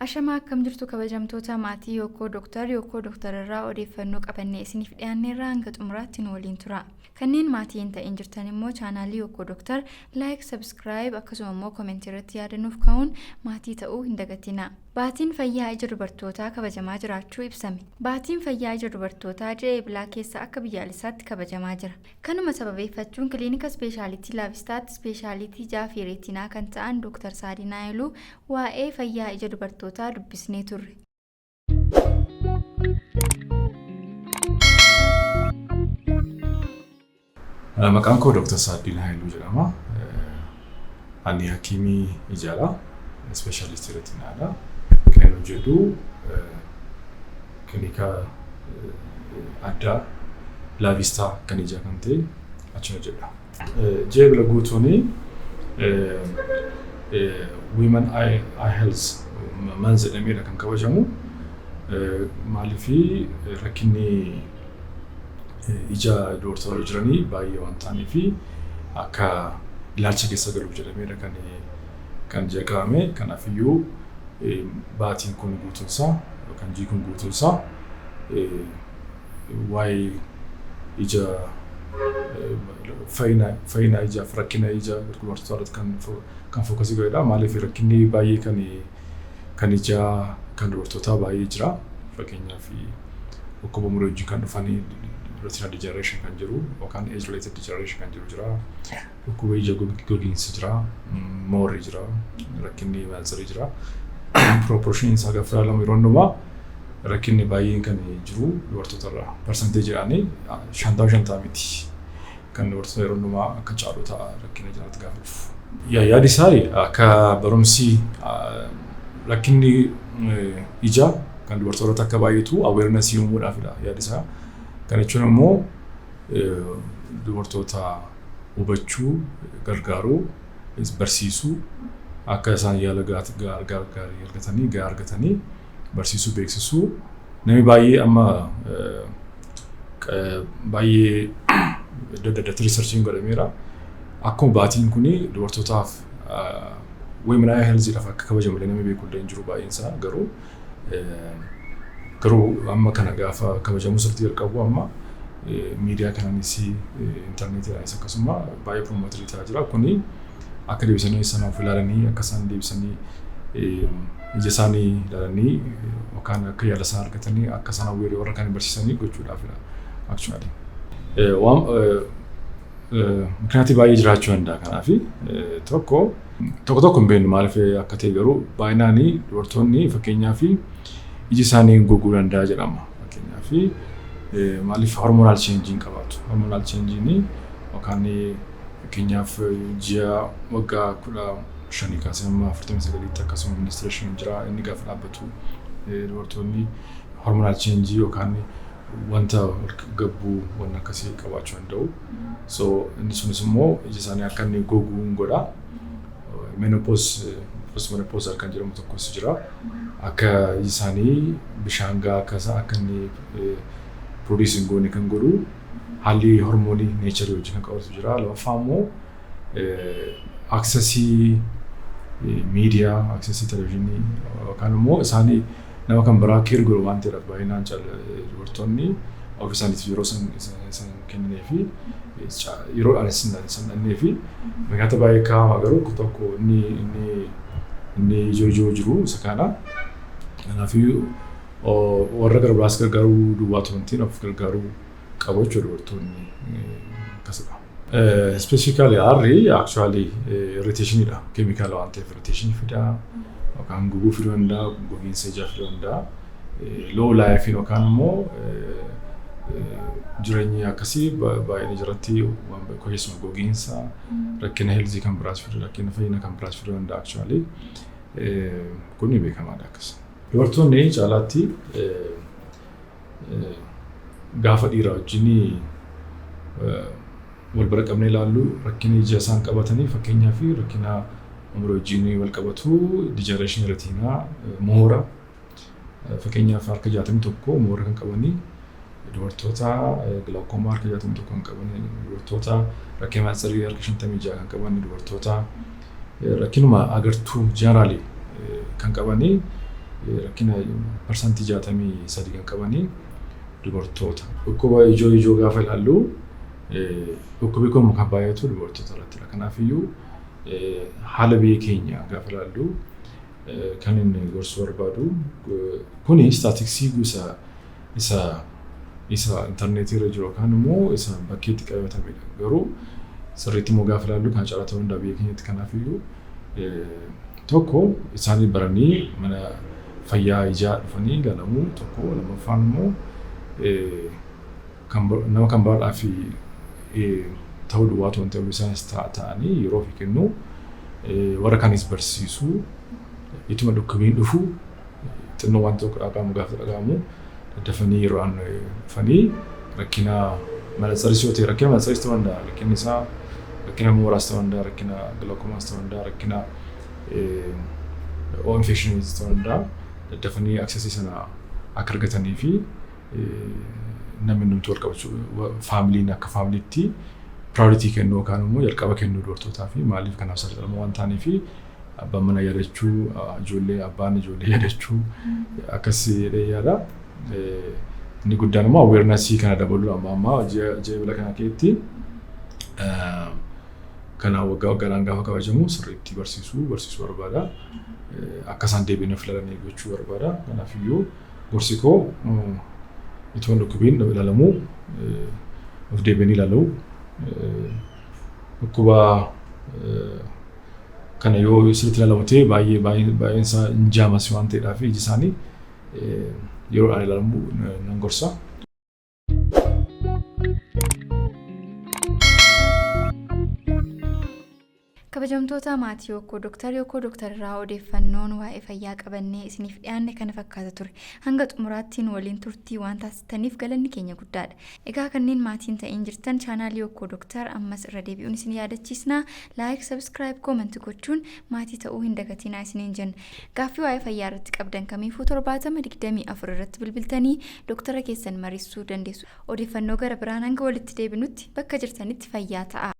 Ashama akkam jirtu kabajamtoota maatii yookoo doktararraa odeeffannoo qabannee isiniif dhiyaanneerraa hanga xumuraatti nu waliin tura. Kanneen maatii hin ta'in jirtan immoo chaanaalii yookoo doktar like, subscribe akkasuma immoo comment irratti yaadanuuf ka'uun maatii ta'uu hin dagatina. Baatiin fayyaa ija dubartootaa kabajamaa jiraachuu ibsame. Baatiin fayyaa ija dubartootaa ji'a Eebilaa keessa akka biyyaalessaatti kabajamaa jira. Kanuma sababeeffachuun kiliinika ispeeshaalitii laavistaatti ispeeshaalitii ijaa fi reetinaa kan ta'an Dr. Saadinaa Iluu waa'ee fayyaa ija dubartootaa dubbisnee turre. Maqaan koo Dr. Saadinaa Iluu jedhama. Ani hakiimii ijaadha. Ispeeshaalistii reetinaadha. Kan hojjetu kiliinika addaa laavistaa kan ijaa kan ta'e achi hojjedha. Ji'a Eebila guutuun Women Eye Health Month jedhameedha kan kabajamu. Maaliif rakkinni ijaa dubartoota jiranii baay'ee waan ta'aniif akka ilaalcha keessa galuuf jedhameedha kan jalqabame. Kanaafiyyuu baatiin kun guutuunsaa yookaan ji'i kun guutuunsaa waa'ee ija fayyina ijaaf rakkina ija dubartootaa kan fookasii godhedha. Maaliif rakkinni baay'ee kan ijaa kan dubartootaa baay'ee jira. Fakkeenyaaf dhukkuba umurii wajjin kan dhufanii retinal degeneration kan jiru yookaan age related degeneration kan jiru jira. Dhukkuba ija gogiinsi jira, moorri jira, rakkinni maalsarii jira. Proportion isaa gaafa ilaalamu yeroo hundumaa rakkinni baay'een kan jiru dubartootarraa percentage'aanii 50% miti. Kan dubartoota yeroo hundumaa akka caalu ta'a rakkina jiraatu gaafa dhufu. Yaadi isaa akka barumsi rakkinni ijaa kan dubartoota akka baay'atu awareness uumuudhaafidha yaadi isaa. Kan jechuun immoo dubartoota hubachuu, gargaaruu, barsiisuu akka isaan yaala gaarii argatanii barsiisuu beeksisuu. Namni baay'ee amma baay'ee dadda researchiin godhameera. Akkuma baatiin kuni dubartootaaf Women Eye Healthidhaaf akka kabajamu namni beeku illee hin jiru baay'een isaa garuu amma kana gaafa kabajamu sirriitti jalqabu amma miidiyaa kanaanis intarneetiidhaanis akkasuma baay'ee promootrii ta'aa jira. Kuni akka deebisanii sanaaf ilaalanii akka isaan deebisanii ija isaanii ilaalanii yookaan akka yaala isaan argatanii akka isaan awweerii warra kan barsiisanii gochuudhaafidha actually. Miknaati baay'ee jiraachuu danda'a. Kanaaf tokko hin beeknu maaliif akka ta'e garuu baay'inaan dubartoonni fakkeenyaaf iji isaanii goguu danda'a jedhama. Fakkeenyaaf maaliif hormonal changing qabaatu. Hormonal changing yookaan fakkeenyaaf ji'a waggaa 15 kaasee amma 49 akkasuma menstruation jira. Inni gaafa dhaabbatu dubartoonni hormonal change yookaan wanta gabbuu waan akkasii qabaachuu danda'u. So inni sunis immoo iji isaanii akka inni goguu godha. Menopause postmenopause kan jedhamu tokkos jira. Akka iji isaanii bishaan gahaa akka inni producing goone kan godhu haalli hormoonii nature wajjin kan qabatu jira. Lammaffaa immoo accessii miidiyaa, accessii televizyinii yookaan immoo isaanii nama kan biraa keer godhu waan ta'eedhaaf baay'inaan dubartoonni of isaaniitiif yeroo san kennanii fi yeroo san dhannee fi nyaata baay'ee kaa'ama. Garuu tokko inni ijoo jiru isa kana. Kanaafuu warra gara biraas gargaaruu duwwaatu wantiin of gargaaruu qabu jechuudha dubartoonni akkasidha. Specifically aarri actually irritationidha. Keemikaala waan ta'eef irritation fida yookaan goguu fiduu danda'a, gogiinsa ijaa fiduu danda'a. Low life yookaan immoo jireenyi akkasii baay'ee jiratti waan keessumaa gogiinsa rakkina heelzii kan biraas fiduu, rakkina fayyina kan biraas fiduu danda'a actually. Kun ni beekamaadha akkasii. Dubartoonni caalaatti gaafa dhiiraa wajjin wal bira qabnee ilaallu rakkina ija isaan qabatanii fakkeenyaaf rakkina umurii wajjin wal qabatu degeneration retinaa moora fakkeenyaaf harka 61 moora kan qabanii dubartoota glaucoma harka 61 kan qabanii dubartoota rakkina maalsarii harka 56 kan qabanii dubartoota rakkinuma agartuu generally kan qabanii rakkina parsantii 63 kan qabanii dubartoota. Dhukkuba ijoo gaafa ilaallu dhukkubi kun kan baay'atu dubartoota irratti. Kanaaf iyyuu haala biyya keenya gaafa ilaallu kan inni gorsuu barbaadu kuni staatiksii isa intarneetii irra jiru kan immoo isa bakkeetti qabatamedha. Garuu sirriitti immoo gaafa ilaallu kan caalaa ta'uu danda'a biyya keenyatti. Kanaaf iyyuu tokko isaanii baranii mana fayyaa ijaa dhufanii ilaalamu tokko lammaffaan immoo nama kan biraadhaa fi ta'uu duwwaatu waan ta'eef isaanis ta'anii yeroo fi kennu warra kanis barsiisu ituma dhukkubiin dhufu xinnoo waan tokko dhagahamu gaafa dhagahamu daddafanii yeroo aan dhufanii rakkina manatsaris yoo ta'e rakkina manatsaris ta'uu danda'a. Rakkinni isaa rakkina mooraas ta'uu danda'a, rakkina glaukomaas ta'uu danda'a, rakkina infectionis ta'uu danda'a. Daddafanii aksesii sana akka argatanii fi namni nuti wal qabachuu faamiliin akka faamiliitti priority kennuu yookaan immoo jalqaba kennuu dubartootaa fi maaliif kanaaf sirriidha waan ta'aniif abbaan mana yaadachuu ijoollee abbaan ijoollee yaadachuu akkas jedhee yaada. Inni guddaan immoo awarenessii kana dabaluu amma ji'a bila kana keessatti kana waggaan gaafa kabajamu sirriitti barsiisuu barbaada. Akka isaan deebiin filatan gochuu barbaada. Kanaaf iyyuu gorsi koo itoo dhukkubiin ilaalamu of deebiin ilaalu dhukkuba kana yoo sirriitti ilaalamu ta'e baay'een isaa injaamas waan ta'eedhaaf iji isaanii yeroo aan ilaalamu nan gorsa. Kabajamtoota maatii yookoo dooktarraa odeeffannoon waa'ee fayyaa qabannee isiniif dhiyaanne kana fakkaata ture. Hanga xumuraattiin waliin turtii waan taasistaniif galanni keenya guddaadha. Egaa kanneen maatiin ta'in jirtan chaanaalii yookoo dooktar ammas irra deebi'uun isin yaadachiisna. Laayik, sabskiraayib, koomentii gochuun maatii ta'uu hin dagatinaa isiniin jenna. Gaaffii waa'ee fayyaa irratti qabdan kamiifuu 7024 irratti bilbiltanii dooktara keessan mariisuu dandeessu. Odeeffannoo gara biraan hanga walitti deebinutti bakka jirtanitti fayyaa ta'a.